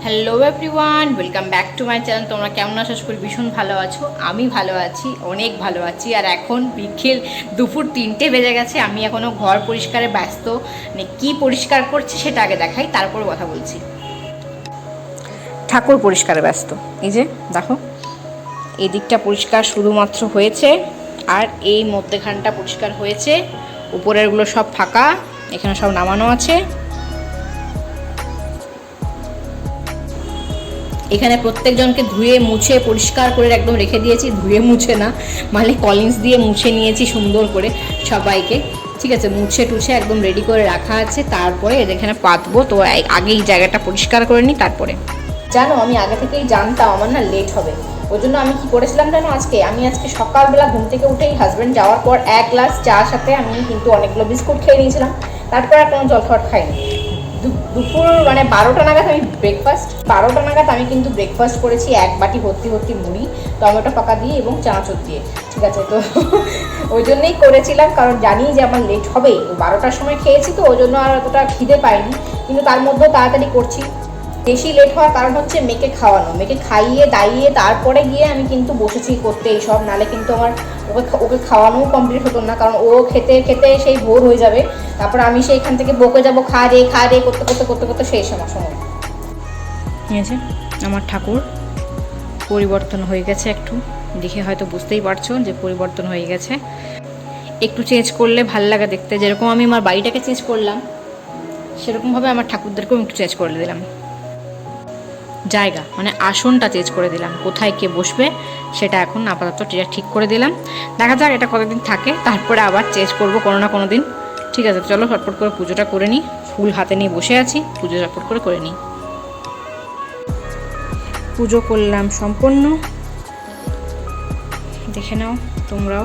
Hello everyone, welcome back to my channel. তোমরা কেমন আছো? আশা করি ভীষণ ভালো আছো। আমি ভালো আছি, অনেক ভালো আছি। আর এখন বিকেল দুপুর 3টে বেজে গেছে। আমি এখনও ঘর পরিষ্কারে ব্যস্ত। মানে কী পরিষ্কার করছি সেটা আগে দেখাই, তারপর কথা বলছি। ঠাকুর পরিষ্কারে ব্যস্ত। এই যে দেখো, এই দিকটা পরিষ্কার শুধুমাত্র হয়েছে, আর এই মধ্যেখানটা পরিষ্কার হয়েছে। উপরেরগুলো সব ফাঁকা, এখানে সব নামানো আছে। এখানে প্রত্যেকজনকে ধুয়ে মুছে পরিষ্কার করে একদম রেখে দিয়েছি। ধুয়ে মুছে না, মানে কলিংস দিয়ে মুছে নিয়েছি সুন্দর করে সবাইকে। ঠিক আছে, মুছে টুছে একদম রেডি করে রাখা আছে। তারপরে এখানে পাতবো, তো আগে এই জায়গাটা পরিষ্কার করে নিই। তারপরে জানো, আমি আগে থেকেই জানতাম আমার না লেট হবে। ওই জন্য আমি কি করেছিলাম জানো, আজকে সকালবেলা ঘুম থেকে উঠেই হাজব্যান্ড যাওয়ার পর 1 গ্লাস চা সাথে আমি কিন্তু অনেকগুলো বিস্কুট খেয়ে নিয়েছিলাম। তারপর আর কোনো জলখাবার খাইনি। দুপুর মানে 12টা নাগাদ আমি কিন্তু ব্রেকফাস্ট করেছি। 1 বাটি ভর্তি ভর্তি মুড়ি, টমেটো পাকা দিয়ে এবং চানাচুর দিয়ে। ঠিক আছে, তো ওই জন্যই করেছিলাম, কারণ জানি যে আমার লেট হবে। 12টার সময় খেয়েছি, তো ওই জন্য আর অতটা খিদে পাইনি। কিন্তু তার মধ্যেও তাড়াতাড়ি করছি। বেশি লেট হওয়ার কারণ হচ্ছে মেয়েকে খাওয়ানো, মেয়েকে খাইয়ে দাইয়ে তারপরে গিয়ে আমি কিন্তু বসেছি করতে এইসব। নালে কিন্তু আমার ওকে খাওয়ানোও কমপ্লিট হতো না, কারণ ও খেতে খেতে সেই ভোর হয়ে যাবে। তারপর আমি সেইখান থেকে বকে যাবো, খা রে করতে করতে করতে করতে শেষ আমার সময়। ঠিক আছে, আমার ঠাকুর পরিবর্তন হয়ে গেছে একটু। দেখে হয়তো বুঝতেই পারছো যে পরিবর্তন হয়ে গেছে। একটু চেঞ্জ করলে ভাল লাগে দেখতে। যেরকম আমি আমার বাড়িটাকে চেঞ্জ করলাম, সেরকমভাবে আমার ঠাকুরদেরকেও একটু চেঞ্জ করে দিলাম। জায়গা মানে আসনটা চেঞ্জ করে দিলাম, কোথায় কে বসবে সেটা এখন আপাতত ঠিক করে দিলাম। দেখা যাক এটা কতদিন থাকে, তারপরে আবার চেঞ্জ করব কোনো না কোনো দিন। ঠিক আছে, চলো ঝটপট করে পুজোটা করে নিই। ফুল হাতে নিয়ে বসে আছি, পুজো ঝটপট করে নিই। পুজো করলাম সম্পন্ন, দেখে নাও তোমরাও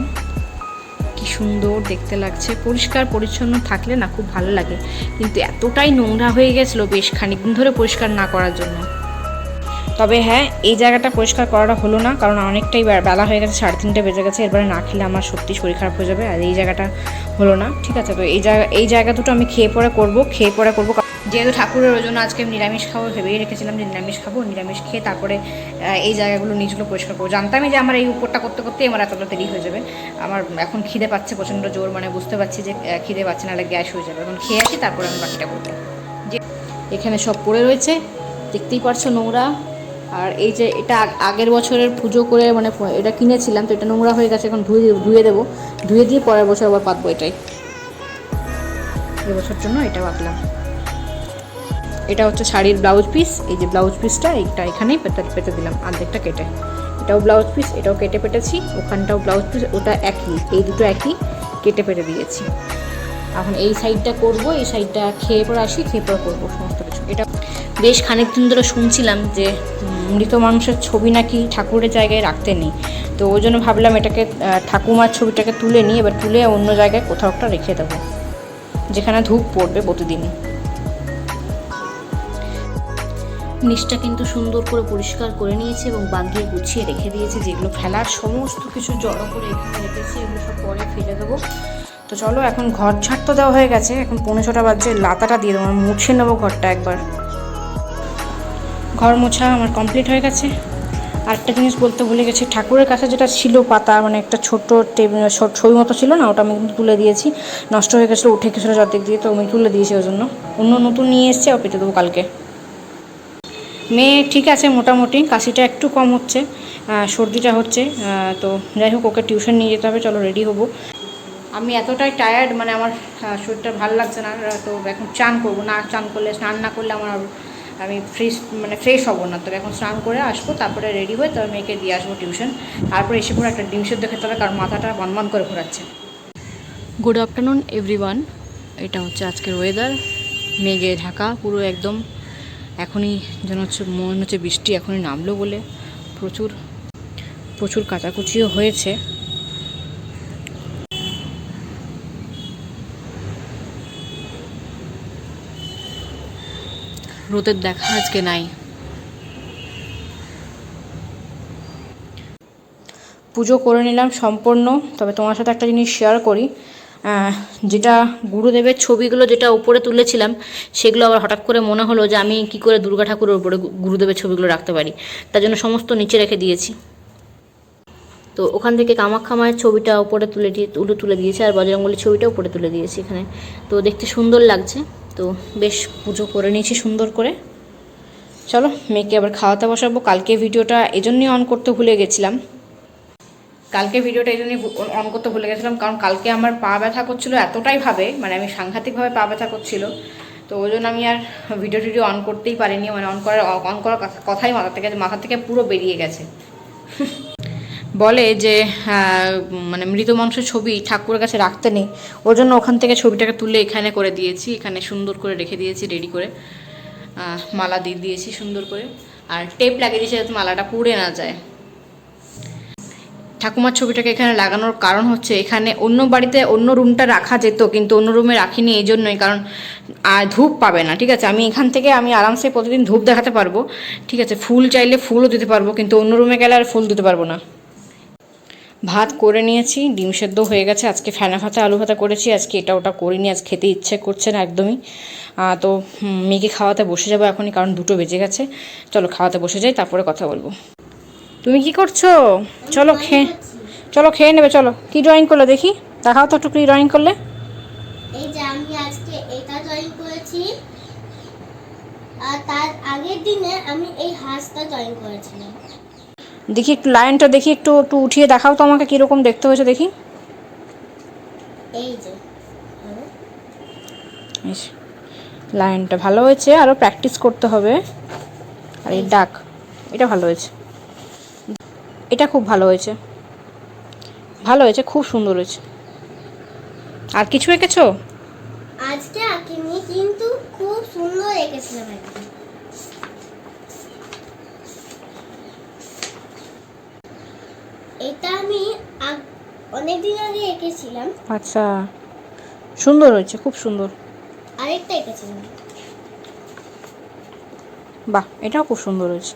কি সুন্দর দেখতে লাগছে। পরিষ্কার পরিচ্ছন্ন থাকলে না খুব ভালো লাগে, কিন্তু এতটাই নোংরা হয়ে গেছিলো বেশ খানিকদিন ধরে পরিষ্কার না করার জন্য। তবে হ্যাঁ, এই জায়গাটা পরিষ্কার করাটা হলো না, কারণ অনেকটাই বেলা হয়ে গেছে, 3:30 বেজে গেছে। এরপরে না খেলে আমার সত্যি শরীর খারাপ হয়ে যাবে। আর এই জায়গাটা হলো না। ঠিক আছে, তো এই জায়গা দুটো আমি খেয়ে পরে করবো। যেহেতু ঠাকুরের ওই জন্য আজকে আমি নিরামিষ খাবো ভেবেই রেখেছিলাম যে নিরামিষ খাবো। নিরামিষ খেয়ে তারপরে এই জায়গাগুলো নিচগুলো পরিষ্কার করবো। জানতামই যে আমার এই উপরটা করতে করতেই আমার এতটা দেরি হয়ে যাবে। আমার এখন খিদে পাচ্ছে প্রচণ্ড জোর, মানে বুঝতে পারছি যে খিদে পাচ্ছে, নাহলে গ্যাস হয়ে যাবে। এখন খেয়ে আসি, তারপরে আমি বাকিটা করবো। যে এখানে সব পড়ে রয়েছে, দেখতেই পারছো নোংরা। আর এই যে এটা আগের বছরের পুজো করে মানে এটা কিনেছিলাম, তো এটা নোংরা হয়ে গেছে। এখন ধুয়ে দেবো, ধুয়ে দিয়ে পরের বছর আবার পাতবো। এটাই এবছর জন্য এটা পাতলাম। এটা হচ্ছে শাড়ির ব্লাউজ পিস। এই যে ব্লাউজ পিসটা এইটা এখানেই পেতে দিলাম, অর্ধেকটা কেটে। এটাও ব্লাউজ পিস, এটাও কেটে পেটেছি। ওখানটাও ব্লাউজ পিস, ওটা একই, এই দুটো একই, কেটে পেতে দিয়েছি। এখন এই সাইডটা করব, এই সাইডটা খেয়ে পরে আসি, খেয়ে পরে করবো সমস্ত কিছু। এটা বেশ খানিকদিন ধরে শুনছিলাম যে মৃত মানুষের ছবি নাকি ঠাকুরের জায়গায় রাখতে নেই। তো ওই জন্য ভাবলাম এটাকে ঠাকুমার ছবিটাকে তুলে নিই, এবার তুলে অন্য জায়গায় কোথাও একটা রেখে দেবো, যেখানে ধূপ পড়বে প্রতিদিন। নিচটা কিন্তু সুন্দর করে পরিষ্কার করে নিয়েছি এবং বাগিয়ে গুছিয়ে রেখে দিয়েছি। যেগুলো ফেলার সমস্ত কিছু জড়ো করে এখানে রেখেছি, এগুলো সব পরে ফেলে দেবো। তো চলো, এখন ঘর ঝাড় তো দেওয়া হয়ে গেছে, এখন 6:45 বাজছে। লাতাটা দিয়ে দেবো, মুছে নেবো ঘরটা একবার। ঘর মোছা আমার কমপ্লিট হয়ে গেছে। আরেকটা জিনিস বলতে ভুলে গেছি, ঠাকুরের কাছে যেটা ছিল পাতা, মানে একটা ছোট্ট ছবি মতো ছিল না, ওটা আমি কিন্তু তুলে দিয়েছি। নষ্ট হয়ে গেছিলো, উঠে গেছিলো চারদিক দিয়ে, তো আমি তুলে দিয়েছি। ওই জন্য অন্য নতুন নিয়ে এসেছি, আর পেতে দেবো কালকে। মেয়ে ঠিক আছে মোটামুটি, কাশিটা একটু কম হচ্ছে, সর্দিটা হচ্ছে। তো যাই হোক, ওকে টিউশন নিয়ে যেতে হবে। চলো রেডি হবো। আমি এতটাই টায়ার্ড, মানে আমার শরীরটা ভালো লাগছে না। তো এখন চান করবো, না চান করলে, স্নান না করলে আমি ফ্রেশ হবো না। তো এখন স্নান করে আসবো, তারপরে রেডি হয়ে তবে মেয়েকে দিয়ে আসবো টিউশন। তারপরে এসে পুরো একটা ডিম সেদ্ধ খেতে হবে, কারণ মাথাটা বনবন করে ঘোরাচ্ছে। Good afternoon everyone. এটা হচ্ছে আজকের ওয়েদার, মেঘে ঢাকা পুরো একদম। এখনই যেন মনে হচ্ছে বৃষ্টি এখনই নামলো বলে। প্রচুর প্রচুর কাচাকুচিও হয়েছে। রোদের দেখা আজকে নাই। পুজো করে নিলাম সম্পূর্ণ। তবে তোমার সাথে একটা জিনিস শেয়ার করি, যেটা গুরুদেবের ছবিগুলো যেটা উপরে তুলেছিলাম সেগুলো আবার হঠাৎ করে মনে হলো যে আমি কি করে দুর্গা ঠাকুরের উপরে গুরুদেবের ছবিগুলো রাখতে পারি, তার জন্য সমস্ত নিচে রেখে দিয়েছি। তো ওখান থেকে কামাখ্যা মায়ের ছবিটা উপরে তুলে দিয়েছি, আর বজরংবলীর ছবিটা উপরে তুলে দিয়েছি এখানে। তো দেখতে সুন্দর লাগছে। তো বেশ পুজো করে নিয়েছি সুন্দর করে। চলো মেয়েকে আবার খাওয়াতে বসাবো। কালকে ভিডিওটা এজন্যই অন করতে ভুলে গেছিলাম, কারণ কালকে আমার পা ব্যথা করছিল এতটাই ভাবে, মানে আমি সাংঘাতিকভাবে পা ব্যথা করছিল। তো ওই জন্য আমি আর ভিডিও অন করতেই পারিনি, মানে অন করার কথাই মাথা থেকে পুরো বেরিয়ে গেছে। বলে যে মানে মৃত মানুষের ছবি ঠাকুরের কাছে রাখতে নেই, ওর জন্য ওখান থেকে ছবিটাকে তুলে এখানে করে দিয়েছি, এখানে সুন্দর করে রেখে দিয়েছি রেডি করে। মালা দিয়ে দিয়েছি সুন্দর করে, আর টেপ লাগিয়ে দিয়েছি যাতে মালাটা পুড়ে না যায়। ঠাকুমার ছবিটাকে এখানে লাগানোর কারণ হচ্ছে এখানে অন্য বাড়িতে অন্য রুমটা রাখা যেত, কিন্তু অন্য রুমে রাখিনি এই জন্যই, কারণ ধূপ পাবে না। ঠিক আছে, আমি এখান থেকে আমি আরামসে প্রতিদিন ধূপ দেখাতে পারবো। ঠিক আছে, ফুল চাইলে ফুলও দিতে পারবো, কিন্তু অন্য রুমে গেলে আর ফুল দিতে পারবো না। ভাত করে নিয়েছি, ডিম সেদ্ধ হয়ে গেছে। আজকে ফেনা ভাতে আলু ভাতা করেছি, আজকে এটা ওটা করিনি, আজ খেতে ইচ্ছে করছে না একদমই। তো মেয়েকে খাওয়াতে বসে যাবো এখনই, কারণ 2টো বেজে গেছে। চলো খাওয়াতে বসে যাই, তারপরে কথা বলবো। তুমি কি করছো? চলো খেয়ে নেবে। চলো, কি ড্রয়িং করলে দেখি, দেখাও তো একটু কি ড্রয়িং করলে। এই যে আমি আজকে এটা ড্রয়িং করেছি, আর তার আগের দিনে আমি এই হাঁসটা ড্রয়িং করেছিলাম। দেখি একটু লাইনটা দেখি, একটু উঠিয়ে দেখাও তো আমাকে কীরকম দেখতে হয়েছে দেখি। এই যে লাইনটা ভালো হয়েছে, আরও প্র্যাকটিস করতে হবে। আর এই ডাক, এটা ভালো হয়েছে, এটা খুব ভালো হয়েছে, খুব সুন্দর হয়েছে। আর কিছু এঁকেছো? আজকে আঁকিনি, কিন্তু খুব সুন্দর এঁকেছিলাম একদম। এটা আমি অনেকদিন আগে এঁকেছিলাম। আচ্ছা, সুন্দর হয়েছে, খুব সুন্দর। আরেকটা এঁকেছিলাম। বাহ, এটাও খুব সুন্দর হয়েছে,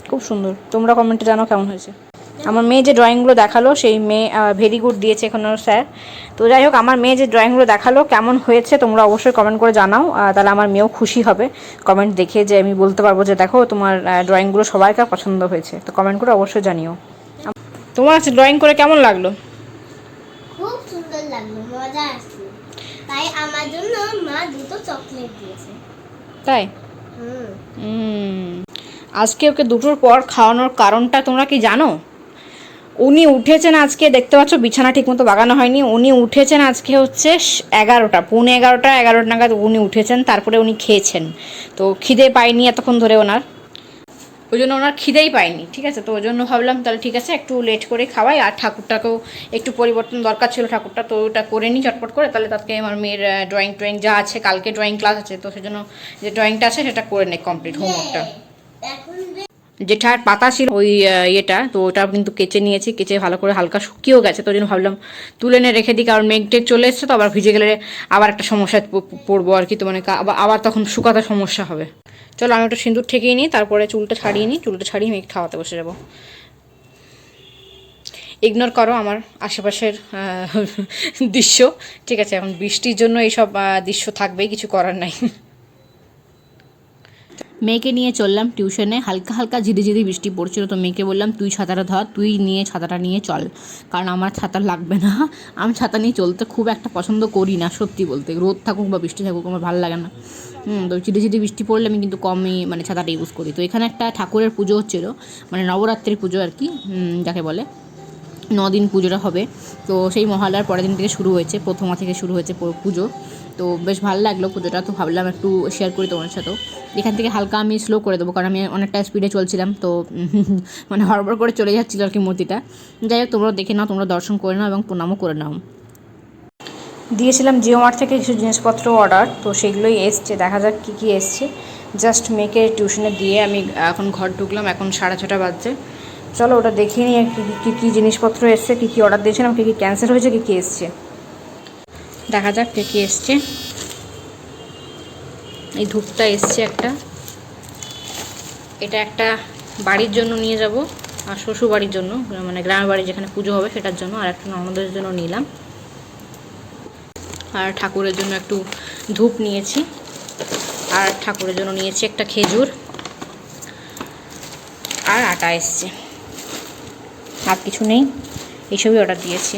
খুব সুন্দর। তোমরা কমেন্টে জানাও কেমন হয়েছে। আমার মেয়ে যে ড্রয়িংগুলো দেখালো, সেই মেয়ে ভেরি গুড দিয়েছে এখনো স্যার। তো যাই হোক, আমার মেয়ে যে ড্রয়িংগুলো দেখালো কেমন হয়েছে তোমরা অবশ্যই কমেন্ট করে জানাও, তাহলে আমার মেয়েও খুশি হবে কমেন্ট দেখে, যে আমি বলতে পারবো যে দেখো তোমার ড্রয়িংগুলো সবাইকার পছন্দ হয়েছে। তো কমেন্ট করে অবশ্যই জানিও। তোমার আছে ড্রয়িং করে কেমন লাগলো? খুব সুন্দর লাগলো, মজা আসছে। তাই আমার জন্য মা 2টো চকলেট দিয়েছে। তাই? আজকে ওকে 2টোর পর খাওয়ানোর কারণটা তোমরা কি জানো? উনি উঠেছেন আজকে, দেখতে পাচ্ছ বিছানা ঠিকমতো বাগানো হয়নি, উনি উঠেছেন আজকে হচ্ছে 11টা, পৌনে 11টা নাগাদ উনি উঠেছেন। তারপরে উনি খেয়েছেন, তো খিদে পায়নি এতক্ষণ ধরে ওনার, ওই জন্য ওনার খিদেই পায়নি। ঠিক আছে, তো ওই জন্য ভাবলাম তাহলে ঠিক আছে একটু লেট করে খাওয়াই, আর ঠাকুরটাকেও একটু পরিবর্তন দরকার ছিল ঠাকুরটা, তো ওটা করে নিই চটপট করে। তাহলে তাকে আমার মেয়ের ড্রয়িং যা আছে, কালকে ড্রয়িং ক্লাস আছে, তো সেজন্য যে ড্রয়িংটা আছে সেটা করে নেই কমপ্লিট, হোমওয়ার্কটা। যেটার পাতা ছিল ওই ইয়েটা, তো ওটা কিন্তু কেচে নিয়েছি, কেচে ভালো করে হালকা শুকিয়েও গেছে, তো ওই জন্য ভাবলাম তুলে নিয়ে রেখে দিই, কারণ মেঘটেক চলে এসছে, তো আবার ভিজে গেলে আবার একটা সমস্যায় পড়বো আর কি, তো মানে আবার তখন শুকাতে সমস্যা হবে। চলো আমি একটু সিঁদুর ঠেকিয়ে নিই, তারপরে চুলটা ছাড়িয়ে মেঘ খাওয়াতে বসে যাবো। ইগনোর করো আমার আশেপাশের দৃশ্য, ঠিক আছে? এখন বৃষ্টির জন্য এইসব দৃশ্য থাকবেই, কিছু করার নাই। মেয়েকে নিয়ে চললাম টিউশনে, হালকা হালকা ঝিরিঝিরি বৃষ্টি পড়ছিল, তো মেয়েকে বললাম তুই ছাতাটা ধর, ছাতাটা নিয়ে চল, কারণ আমার ছাতা লাগবে না। আমি ছাতা নিয়ে চলতে খুব একটা পছন্দ করি না সত্যি বলতে, রোদ থাকুক বা বৃষ্টি থাকুক আমার ভালো লাগে না। তো ঝিরিঝিরি বৃষ্টি পড়লে আমি কিন্তু কমই মানে ছাতাটা ইউজ করি। তো এখানে একটা ঠাকুরের পুজো হচ্ছিলো, মানে নবরাত্রির পুজো আর কি, যাকে বলে 9 দিন পুজোটা হবে। তো সেই মহালয়ার পরের দিন থেকে শুরু হয়েছে, প্রথমা থেকে শুরু হয়েছে পুজো। তো বেশ ভালো লাগলো পুজোটা, তো ভাবলাম একটু শেয়ার করি তোমার সাথেও। এখান থেকে হালকা আমি স্লো করে দেবো, কারণ আমি অনেকটা স্পিডে চলছিলাম, তো মানে হড়বড় করে চলে যাচ্ছিলো আর কি মূর্তিটা। যাই হোক, তোমরা দেখে নাও, তোমরা দর্শন করে নাও এবং প্রণামও করে নাও। দিয়েছিলাম জিও মার্ট থেকে কিছু জিনিসপত্র অর্ডার, তো সেগুলোই এসছে, দেখা যাক কী কী এসছে। জাস্ট মেয়েকে টিউশনে দিয়ে আমি এখন ঘর ঢুকলাম, এখন 6:30 বাজছে। চলো ওটা দেখিয়ে নিয়ে কী কী জিনিসপত্র এসছে, কী কী অর্ডার দিয়েছিলাম, কী কী ক্যান্সেল হয়েছে, কী কী এসছে দেখা যাক কী কী এসছে। এই ধূপটা এসছে একটা, এটা একটা বাড়ির জন্য নিয়ে যাব, আর শ্বশুর বাড়ির জন্য, মানে গ্রামের বাড়ি যেখানে পুজো হবে সেটার জন্য, আর একটা ননদের জন্য নিলাম। আর ঠাকুরের জন্য একটু ধূপ নিয়েছি, আর ঠাকুরের জন্য নিয়েছি একটা খেজুর, আর আটা এসছে, আর কিছু নেই, এইসবই অর্ডার দিয়েছি।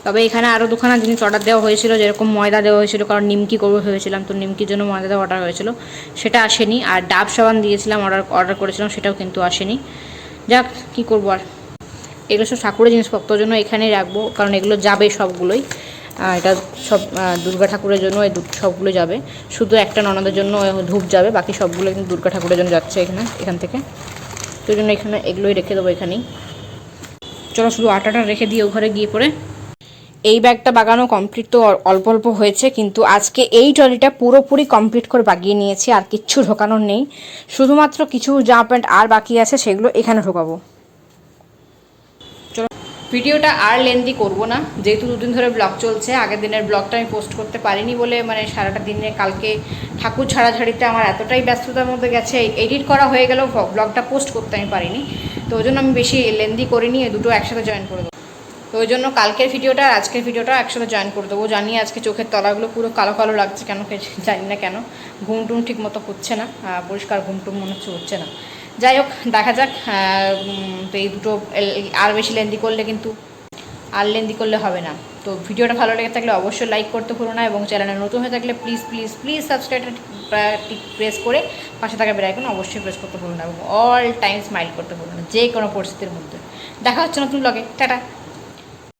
তবে এখানে আরও দুখানা জিনিস অর্ডার দেওয়া হয়েছিল, যেরকম ময়দা দেওয়া হয়েছিল, কারণ নিমকি করবো ভেবেছিলাম, তো নিমকির জন্য ময়দা দেওয়া অর্ডার হয়েছিল, সেটা আসেনি। আর ডাব সাবান দিয়েছিলাম, অর্ডার করেছিলাম, সেটাও কিন্তু আসেনি। যাক, কী করবো আর। এগুলো সব ঠাকুরের জিনিসপত্রের জন্য এখানেই রাখবো, কারণ এগুলো যাবে সবগুলোই। এটা সব দুর্গা ঠাকুরের জন্য এই সবগুলো যাবে, শুধু একটা ননদের জন্য ধূপ যাবে, বাকি সবগুলো কিন্তু দুর্গা ঠাকুরের জন্য যাচ্ছে এখান থেকে। তো ওই জন্য এখানে এগুলোই রেখে দেবো এখানেই। চলো শুধু আটাটা রেখে দিয়ে ও ঘরে গিয়ে পরে। এই ব্যাগটা বাগানো কমপ্লিট তো অল্প অল্প হয়েছে, কিন্তু আজকে এই ট্রলিটা পুরোপুরি কমপ্লিট করে বাগিয়ে নিয়েছি, আর কিচ্ছু ঢোকানোর নেই। শুধুমাত্র কিছু জামা প্যান্ট আর বাকি আছে, সেগুলো এখানে ঢোকাবো। চলো, ভিডিওটা আর লেন্দি করব না, যেহেতু দুদিন ধরে ব্লগ চলছে। আগের দিনের ব্লগটা আমি পোস্ট করতে পারিনি বলে, মানে সারাটা দিনে কালকে ঠাকুর ছাড়াছাড়িতে আমার এতটাই ব্যস্ততার মধ্যে গেছে, এডিট করা হয়ে গেলেও ব্লগটা পোস্ট করতে আমি পারিনি। তো ওই জন্য আমি বেশি লেন্দি করিনি, দুটো একসাথে জয়েন করে দেবো। তো ওই জন্য কালকের ভিডিওটা আর আজকের ভিডিওটা একসাথে জয়েন করে দেবো। জানি আজকে চোখের তলাগুলো পুরো কালো কালো লাগছে, কেন জানি না কেন, ঘুমটুম ঠিক মতো হচ্ছে না, পরিষ্কার ঘুমটুম মনে হচ্ছে না। যাই হোক, দেখা যাক। তো এই দুটো আর বেশি লেন্দি করলে কিন্তু আর লেন্দি করলে হবে না। তো ভিডিওটা ভালো লেগে থাকলে অবশ্যই লাইক করতে ভুলো না, এবং চ্যানেলে নতুন হয়ে থাকলে প্লিজ প্লিজ প্লিজ সাবস্ক্রাইবটা প্রেস করে পাশে থাকা বেল আইকন অবশ্যই প্রেস করতে ভুলো না, এবং অল টাইম স্মাইল করতে ভুলো না, যে কোনো পরিস্থিতির মধ্যে। দেখা হচ্ছে নতুন ব্লগে। টাটা।